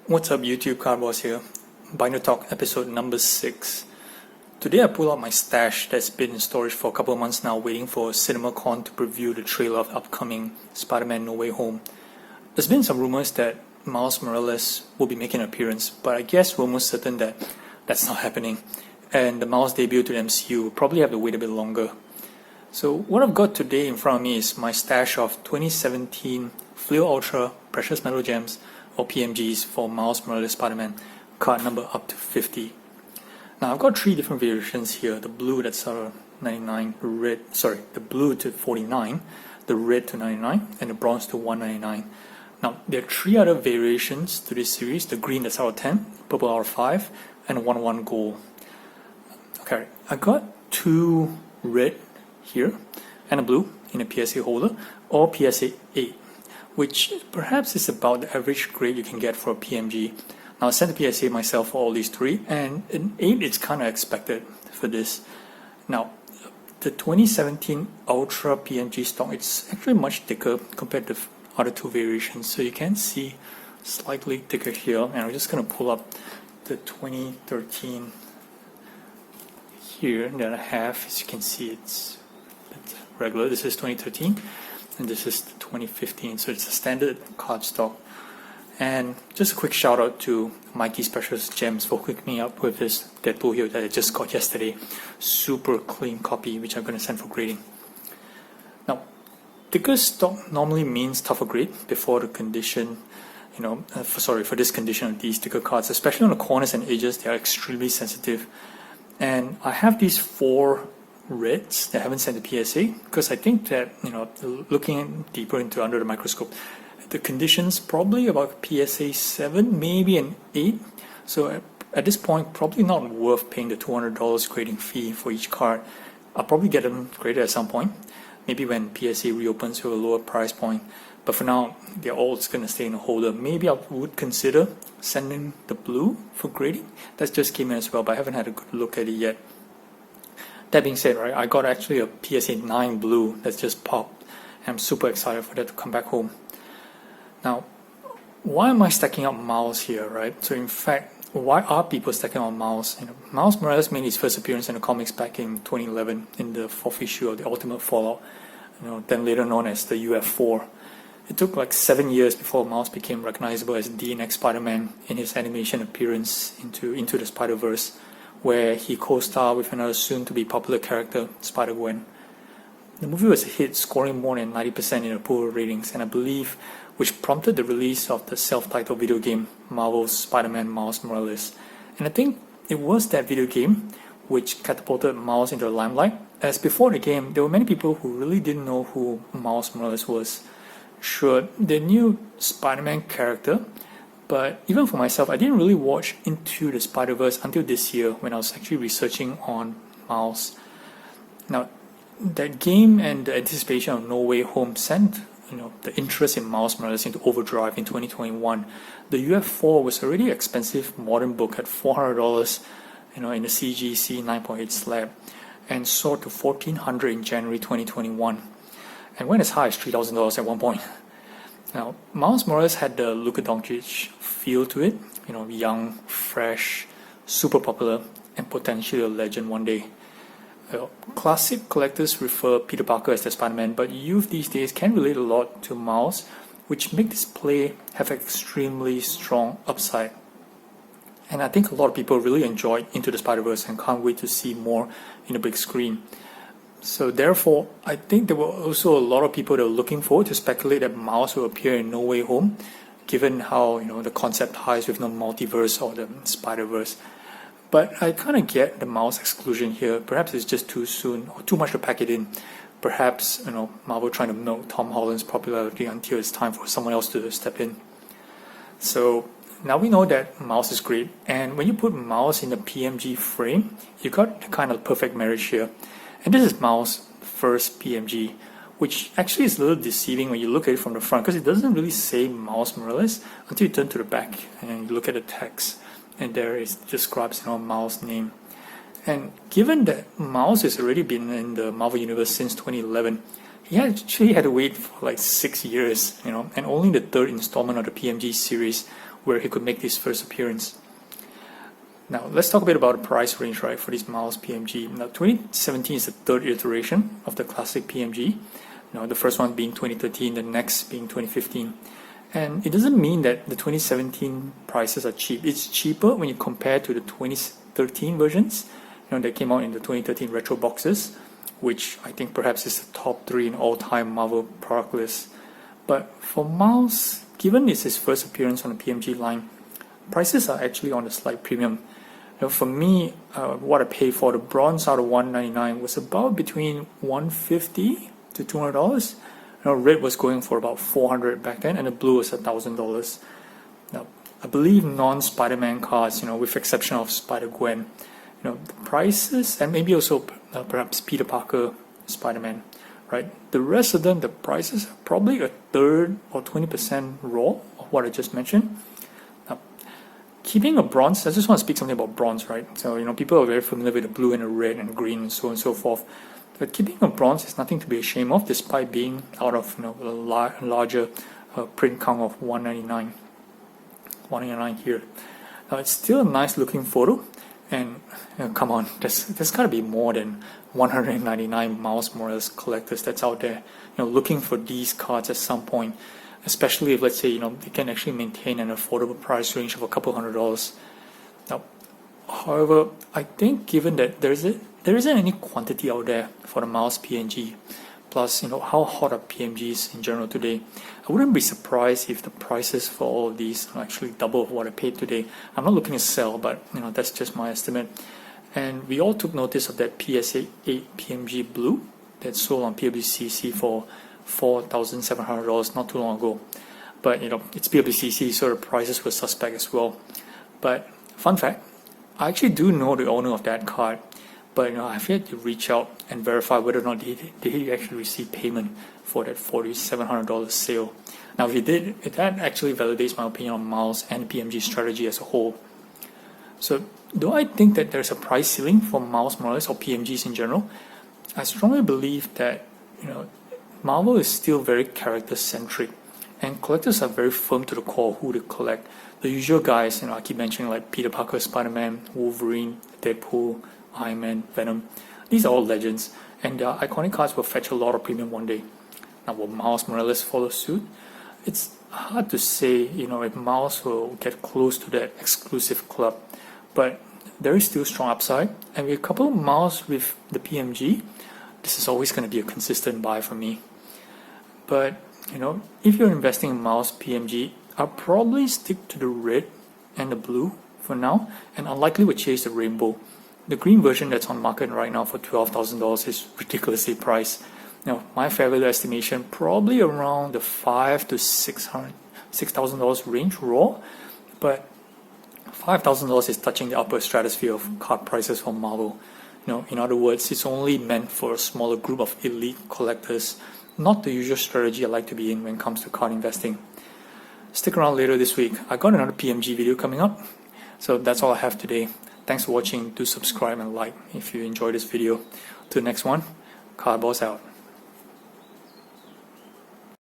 What's up YouTube, Cardboss here. Binder Talk episode number 6. Today I pull out my stash that's been in storage for a couple of months now, waiting for CinemaCon to preview the trailer of the upcoming Spider-Man No Way Home. There's been some rumors that Miles Morales will be making an appearance, but I guess we're almost certain that that's not happening, and the Miles debut to the MCU will probably have to wait a bit longer. So what I've got today in front of me is my stash of 2017 Flair Ultra Precious Metal Gems or PMGs for Miles Morales Spider-Man, card number up to 50. Now I've got 3 different variations here: the blue that's 99, the blue to 49, the red to 99, and the bronze to 199. Now there are 3 other variations to this series: the green that's out of 10, purple out of 5, and 1/1 gold. Okay, I got 2 red here and a blue in a PSA holder, or PSA 8, which perhaps is about the average grade you can get for a PMG. Now I sent a PSA myself for all these 3, and an 8 is kind of expected for this. Now the 2017 Ultra PMG stock, it's actually much thicker compared to the other 2 variations, so you can see slightly thicker here, and I'm just going to pull up the 2013 here that I have. As you can see, it's regular. This is 2013 and this is 2015, so it's a standard cardstock. And just a quick shout out to Mikey's Precious Gems for hooking me up with this Deadpool here that I just got yesterday. Super clean copy, which I'm going to send for grading. Now, thicker stock normally means tougher grade before the condition, for this condition of these thicker cards, especially on the corners and edges. They are extremely sensitive. And I have these 4 reds that I haven't sent to PSA because I think that, looking deeper into under the microscope, the conditions probably about PSA 7, maybe an 8. So at this point, probably not worth paying the $200 grading fee for each card. I'll probably get them graded at some point, maybe when PSA reopens to a lower price point. But for now, they're all just going to stay in a holder. Maybe I would consider sending the blue for grading. That just came in as well, but I haven't had a good look at it yet. That being said, right, I got actually a PSA 9 blue that's just popped. I'm super excited for that to come back home. Now, why am I stacking up Miles here, right? So in fact, why are people stacking up Miles? Miles Morales made his first appearance in the comics back in 2011 in the 4th issue of the Ultimate Fallout, then later known as the UF4. It took like 7 years before Miles became recognizable as the next Spider-Man in his animation appearance into the Spider-Verse, where he co-starred with another soon-to-be popular character, Spider-Gwen. The movie was a hit, scoring more than 90% in approval ratings, and I believe which prompted the release of the self-titled video game, Marvel's Spider-Man Miles Morales. And I think it was that video game which catapulted Miles into the limelight, as before the game, there were many people who really didn't know who Miles Morales was. Sure, they knew Spider-Man character, but even for myself, I didn't really watch Into the Spider-Verse until this year when I was actually researching on Miles. Now, that game and the anticipation of No Way Home sent the interest in Miles Morales into overdrive in 2021. The UF4 was already an expensive modern book at $400, in the CGC 9.8 slab, and soared to $1,400 in January 2021, and went as high as $3,000 at one point. Now, Miles Morales had the Luka Doncic feel to it, young, fresh, super popular, and potentially a legend one day. Classic collectors refer Peter Parker as the Spider-Man, but youth these days can relate a lot to Miles, which makes this play have extremely strong upside. And I think a lot of people really enjoyed Into the Spider-Verse and can't wait to see more in the big screen. So therefore, I think there were also a lot of people that were looking forward to speculate that Miles will appear in No Way Home, given how the concept ties with the multiverse or the Spider-Verse. But I kind of get the Miles exclusion here. Perhaps it's just too soon or too much to pack it in. Perhaps Marvel trying to milk Tom Holland's popularity until it's time for someone else to step in. So now we know that Miles is great, and when you put Miles in the PMG frame, you got the kind of perfect marriage here. And this is Miles' first PMG, which actually is a little deceiving when you look at it from the front, because it doesn't really say Miles Morales until you turn to the back and you look at the text, and there it describes Miles' name. And given that Miles has already been in the Marvel Universe since 2011, he actually had to wait for like 6 years, and only the third installment of the PMG series where he could make his first appearance. Now let's talk a bit about the price range, right, for this Miles PMG. Now 2017 is the third iteration of the classic PMG. Now the first one being 2013, the next being 2015. And it doesn't mean that the 2017 prices are cheap. It's cheaper when you compare to the 2013 versions, that came out in the 2013 retro boxes, which I think perhaps is the top 3 in all-time Marvel product list. But for Miles, given it's his first appearance on the PMG line, prices are actually on a slight premium. For me, what I paid for the bronze out of $199 was about between $150 to $200. Red was going for about $400 back then, and the blue was $1,000. Now, I believe non-Spider-Man cards, with exception of Spider-Gwen, the prices, and maybe also perhaps Peter Parker, Spider-Man, right? The rest of them, the prices are probably a third or 20% raw of what I just mentioned. Now, keeping a bronze, I just want to speak something about bronze, right? So, people are very familiar with the blue and the red and green and so on and so forth. But keeping a bronze is nothing to be ashamed of, despite being out of a larger print count of 199 here. Now, it's still a nice looking photo. And come on, there's got to be more than 199 Miles Morales collectors that's out there, looking for these cards at some point. Especially if, let's say, they can actually maintain an affordable price range of a couple $100s. Now, however, I think given that there isn't any quantity out there for the Miles PNG, plus how hot are PMGs in general today, I wouldn't be surprised if the prices for all of these are actually double of what I paid today. I'm not looking to sell, but that's just my estimate. And we all took notice of that PSA 8 PMG blue that sold on PWCC for $4,700 not too long ago. But it's PWCC, so the prices were suspect as well. But fun fact, I actually do know the owner of that card, but I've yet to reach out and verify whether or not did he actually receive payment for that $4,700 sale. Now, if he did, that actually validates my opinion on Miles and PMG strategy as a whole. So, do I think that there's a price ceiling for Miles Morales or PMGs in general? I strongly believe that Marvel is still very character centric, and collectors are very firm to the core who they collect. The usual guys, I keep mentioning, like Peter Parker, Spider-Man, Wolverine, Deadpool, Iron Man, Venom. These are all legends, and their iconic cards will fetch a lot of premium one day. Now, will Miles Morales follow suit? It's hard to say, if Miles will get close to that exclusive club, but there is still strong upside, and with a couple of Miles with the PMG, this is always going to be a consistent buy for me. But, if you're investing in Miles PMG, I'll probably stick to the red and the blue for now, and unlikely would chase the rainbow. The green version that's on market right now for $12,000 is ridiculously priced. My fair value estimation probably around the $5,000 to $6,000 range raw, but $5,000 is touching the upper stratosphere of card prices for Marvel. In other words, it's only meant for a smaller group of elite collectors, not the usual strategy I like to be in when it comes to card investing. Stick around later this week. I got another PMG video coming up, so that's all I have today. Thanks for watching. Do subscribe and like if you enjoyed this video. Till the next one, Cardboss out.